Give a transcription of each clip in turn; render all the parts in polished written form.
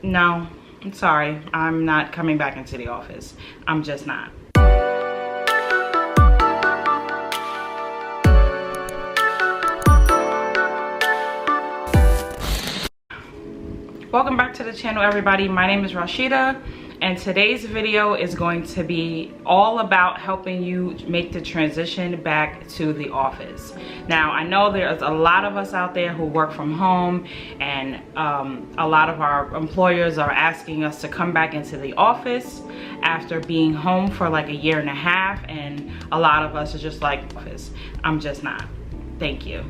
No, I'm sorry. I'm not coming back into the office. I'm just not. Welcome back to the channel, everybody. My name is Rashida, and today's video is going to be all about helping you make the transition back to the office. Now, I know there's a lot of us out there who work from home, and a lot of our employers are asking us to come back into the office after being home for like a year and a half, and a lot of us are just like, office, I'm just not. Thank you.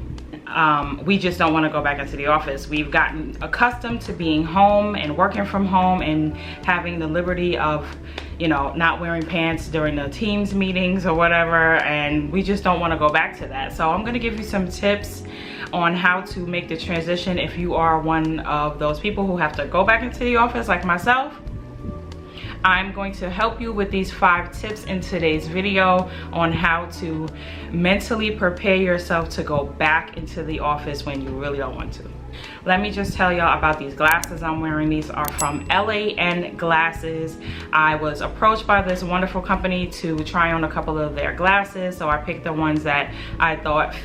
We just don't want to go back into the office. We've gotten accustomed to being home and working from home and having the liberty of, you know, not wearing pants during the Teams meetings or whatever, and we just don't want to go back to that. So I'm going to give you some tips on how to make the transition if you are one of those people who have to go back into the office like myself. I'm going to help you with these 5 tips in today's video on how to mentally prepare yourself to go back into the office when you really don't want to. Let me just tell y'all about these glasses I'm wearing. These are from LAN Glasses. I was approached by this wonderful company to try on a couple of their glasses, so I picked the ones that I thought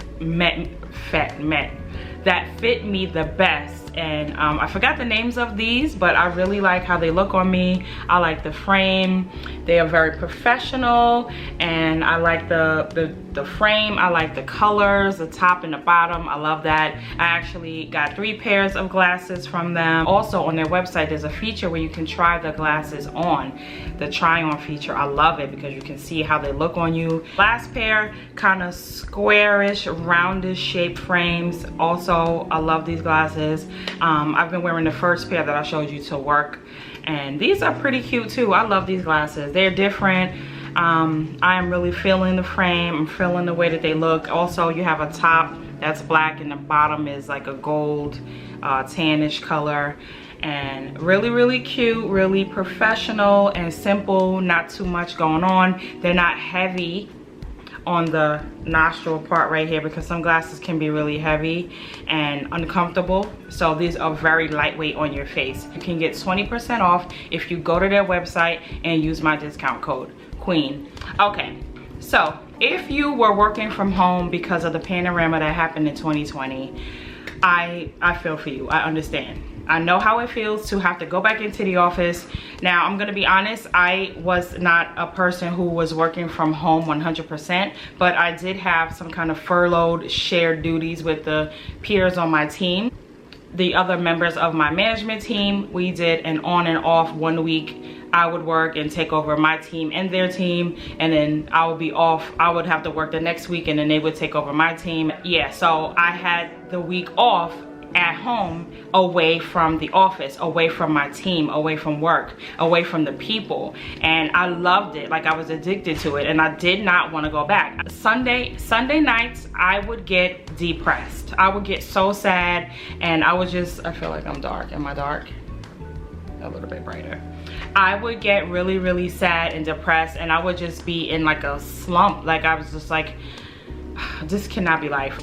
that fit me the best. And I forgot the names of these, but I really like how they look on me. I like the frame. They are very professional, and I like the frame. I like the colors, the top and the bottom. I love that. I actually got 3 pairs of glasses from them. Also on their website, there's a feature where you can try the glasses on. The try on feature, I love it because you can see how they look on you. Last pair, kind of squarish, roundish shaped frames. Also, I love these glasses. I've been wearing the first pair that I showed you to work, and these are pretty cute too. I love these glasses. They're different. I am really feeling the frame. I'm feeling the way that they look. Also, you have a top that's black and the bottom is like a gold tannish color, and really cute, really professional and simple. Not too much going on. They're not heavy on the nostril part right here, because some glasses can be really heavy and uncomfortable. So these are very lightweight on your face. You can get 20% off if you go to their website and use my discount code QUEEN. Okay, so if you were working from home because of the panorama that happened in 2020, I feel for you. I understand. I know how it feels to have to go back into the office. Now, I'm gonna be honest, I was not a person who was working from home 100%, but I did have some kind of furloughed shared duties with the peers on my team. The other members of my management team, we did an on and off. 1 week I would work and take over my team and their team, and then I would be off. I would have to work the next week, and then they would take over my team. Yeah, so I had the week off at home, away from the office, away from my team, away from work, away from the people, and I loved it. Like, I was addicted to it, and I did not want to go back. Sunday nights I would get depressed. I would get so sad, and I feel like I'm dark. Am I dark? A little bit brighter. I would get really sad and depressed, and I would just be in like a slump. Like, I was just like, this cannot be life.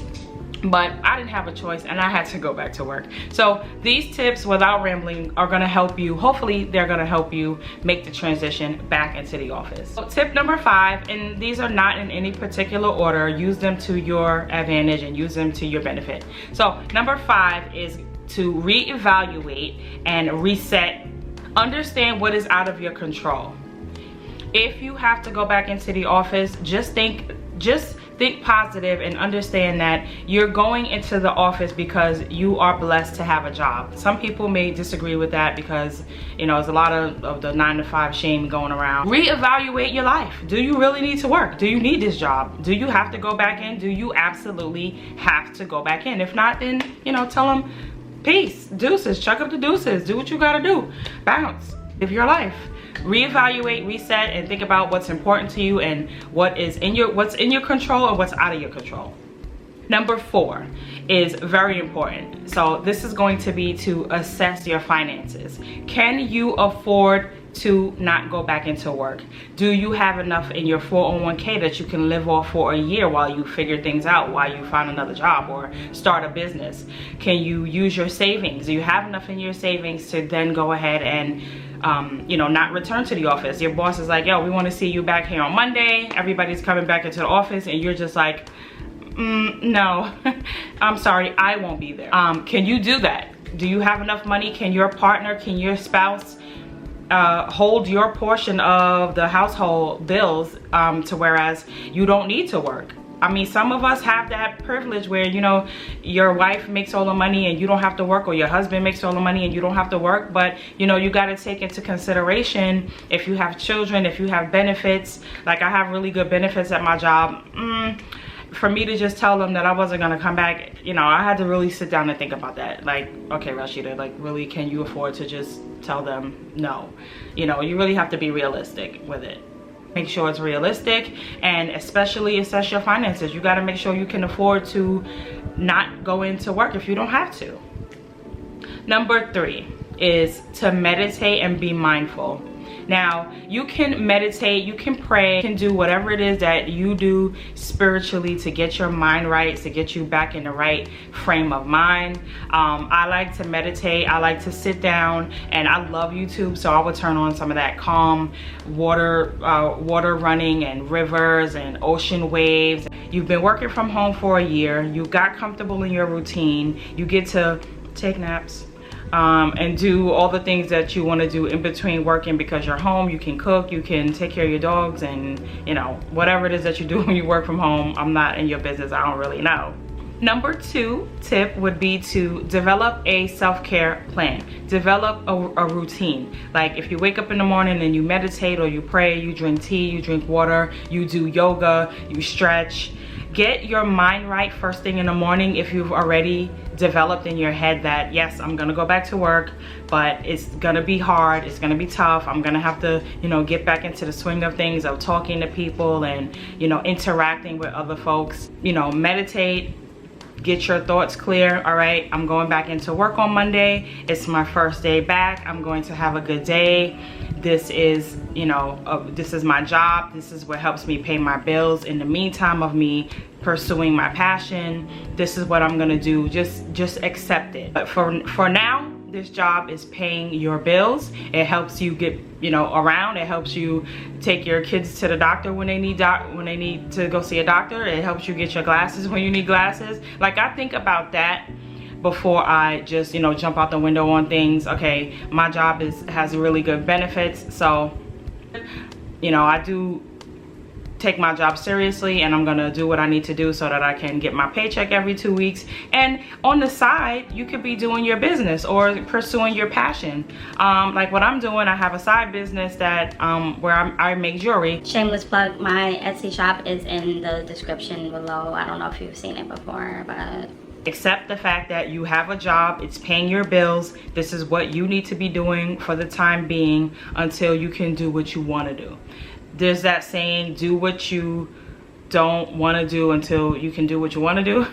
But I didn't have a choice, and I had to go back to work. So these tips, without rambling, are gonna help you. Hopefully they're gonna help you make the transition back into the office. So tip number 5, and these are not in any particular order. Use them to your advantage and use them to your benefit. So number 5 is to reevaluate and reset. Understand what is out of your control. If you have to go back into the office, just think positive and understand that you're going into the office because you are blessed to have a job. Some people may disagree with that because, you know, there's a lot of the 9-to-5 shame going around. Reevaluate your life. Do you really need to work? Do you need this job? Do you have to go back in? Do you absolutely have to go back in? If not, then, you know, tell them peace, deuces, chuck up the deuces, do what you gotta do, bounce, live your life. Reevaluate, reset, and think about what's important to you and what's in your control and what's out of your control. Number 4 is very important. So this is going to be to assess your finances. Can you afford to not go back into work? Do you have enough in your 401k that you can live off for a year while you figure things out, while you find another job or start a business? Can you use your savings? Do you have enough in your savings to then go ahead and you know, not return to the office? Your boss is like, yo, we want to see you back here on Monday. Everybody's coming back into the office, and you're just like, no, I'm sorry, I won't be there. Can you do that? Do you have enough money? Can your partner, can your spouse hold your portion of the household bills to whereas you don't need to work? I mean, some of us have that privilege where, you know, your wife makes all the money and you don't have to work, or your husband makes all the money and you don't have to work. But, you know, you got to take into consideration if you have children, if you have benefits. Like, I have really good benefits at my job. For me to just tell them that I wasn't going to come back, you know, I had to really sit down and think about that. Like, okay, Rashida, like, really, can you afford to just tell them no? You know, you really have to be realistic with it. Make sure it's realistic, and especially assess your finances. You got to make sure you can afford to not go into work if you don't have to. Number 3 is to meditate and be mindful. Now, you can meditate, you can pray, you can do whatever it is that you do spiritually to get your mind right, to get you back in the right frame of mind. I like to meditate. I like to sit down, and I love YouTube, so I would turn on some of that calm water running and rivers and ocean waves. You've been working from home for a year. You got comfortable in your routine. You get to take naps. And do all the things that you want to do in between working, because you're home. You can cook, you can take care of your dogs, and, you know, whatever it is that you do when you work from home. I'm not in your business, I don't really know. Number 2 tip would be to develop a self-care plan. Develop a routine. Like, if you wake up in the morning and you meditate, or you pray, you drink tea, you drink water, you do yoga, you stretch. Get your mind right first thing in the morning. If you've already developed in your head that, yes, I'm gonna go back to work, but it's gonna be hard, it's gonna be tough, I'm gonna have to, you know, get back into the swing of things, of talking to people and, you know, interacting with other folks. You know, meditate, get your thoughts clear. All right, I'm going back into work on Monday. It's my first day back. I'm going to have a good day. This is, you know, this is my job. This is what helps me pay my bills in the meantime of me pursuing my passion. This is what I'm gonna do. Just accept it. But for now, this job is paying your bills. It helps you get, you know, around. It helps you take your kids to the doctor when they need to go see a doctor. It helps you get your glasses when you need glasses. Like, I think about that before I just, you know, jump out the window on things. Okay, my job has really good benefits, so, you know, I do take my job seriously, and I'm gonna do what I need to do so that I can get my paycheck every 2 weeks. And on the side, you could be doing your business or pursuing your passion. Like what I'm doing, I have a side business that where I make jewelry. Shameless plug, my Etsy shop is in the description below. I don't know if you've seen it before, but accept the fact that you have a job, it's paying your bills. This is what you need to be doing for the time being until you can do what you want to do. There's that saying, do what you don't want to do until you can do what you want to do.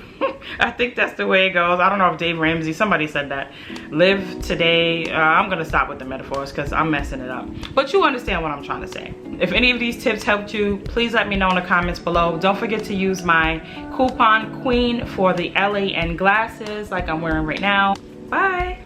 I think that's the way it goes. I don't know if Dave Ramsey, somebody said that. Live today. I'm gonna stop with the metaphors because I'm messing it up, but you understand what I'm trying to say. If any of these tips helped you, please let me know in the comments below. Don't forget to use my coupon QUEEN for the LA and glasses like I'm wearing right now. Bye.